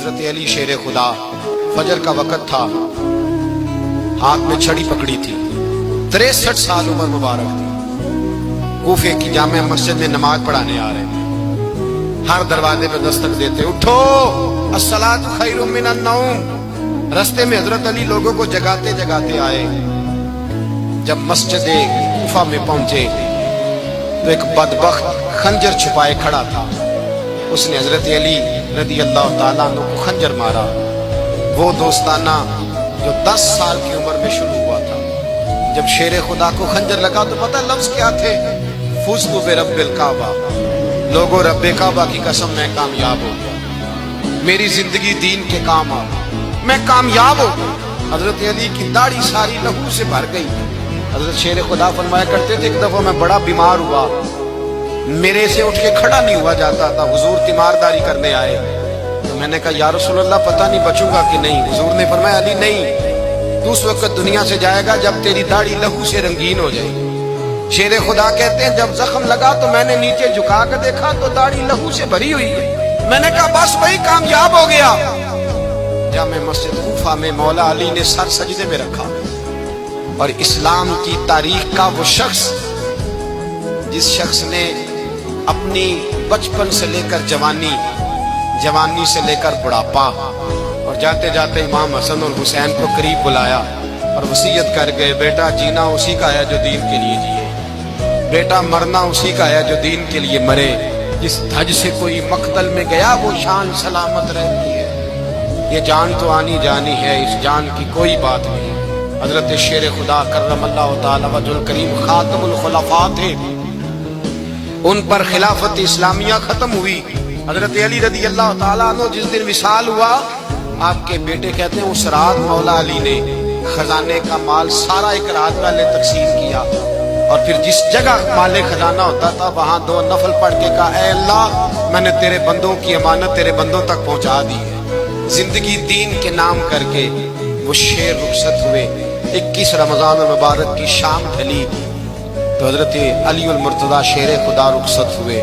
حضرت علی شیر خدا، فجر کا وقت تھا، ہاتھ میں چھڑی پکڑی تھی، 63 سال عمر مبارک تھی، کوفے کی جامع مسجد میں نماز پڑھانے آ رہے ہیں، ہر دروازے پہ دستک دیتے، اٹھو الصلاۃ خیر من النوم۔ رستے میں حضرت علی لوگوں کو جگاتے جگاتے آئے، جب مسجد کوفہ میں پہنچے تو ایک بدبخت خنجر چھپائے کھڑا تھا، اس نے حضرت علی رضی اللہ تعالیٰ عنہ کو خنجر مارا، وہ دوستانہ جو 10 سال کی عمر میں شروع ہوا تھا۔ جب شیر خدا کو خنجر لگا تو پتہ لفظ کیا تھے؟ فزت برب الکعبہ، لوگوں رب کعبہ کی قسم میں کامیاب ہو گیا، میری زندگی دین کے کام آ گئی، میں کامیاب ہو گیا۔ حضرت علی کی داڑھی ساری لہو سے بھر گئی۔ حضرت شیر خدا فرمایا کرتے تھے، ایک دفعہ میں بڑا بیمار ہوا، میرے سے اٹھ کے کھڑا نہیں ہوا جاتا تھا، حضور تیمارداری کرنے آئے تو میں نے کہا یا رسول اللہ پتہ نہیں بچوں گا کہ نہیں۔ حضور نے فرمایا علی نہیں، تو اس وقت دنیا سے جائے گا جب تیری داڑھی لہو سے رنگین ہو جائے گی۔ شیر خدا کہتے ہیں جب زخم لگا تو میں نے نیچے جھکا کر دیکھا تو داڑھی لہو سے بھری ہوئی ہے، میں نے کہا بس وہی کامیاب ہو گیا۔ جامع مسجد کوفہ میں مولا علی نے سر سجدے میں رکھا، اور اسلام کی تاریخ کا وہ شخص جس شخص نے اپنی بچپن سے لے کر جوانی، جوانی سے لے کر بڑھاپا، اور جاتے جاتے امام حسن اور حسین کو قریب بلایا اور وصیت کر گئے، بیٹا جینا اسی کا ہے جو دین کے لیے جیے، بیٹا مرنا اسی کا ہے جو دین کے لیے مرے، جس دھج سے کوئی مقتل میں گیا وہ شان سلامت رہتی ہے، یہ جان تو آنی جانی ہے، اس جان کی کوئی بات نہیں۔ حضرت شیر خدا کرم اللہ تعالی وجہ الکریم خاتم الخلفاء تھے، ان پر خلافت اسلامیہ ختم ہوئی۔ حضرت علی رضی اللہ تعالیٰ عنہ جس دن وصال ہوا، آپ کے بیٹے کہتے ہیں اس رات مولا علی نے خزانے کا مال سارا ایک رات والے تقسیم کیا، اور پھر جس جگہ مال خزانہ ہوتا تھا وہاں 2 نفل پڑھ کے کہا اے اللہ میں نے تیرے بندوں کی امانت تیرے بندوں تک پہنچا دی ہے۔ زندگی دین کے نام کر کے وہ شیر رخصت ہوئے۔ 21 رمضان المبارک کی شام ڈھلی تو حضرت علی المرتضیٰ شیر خدا رخصت ہوئے۔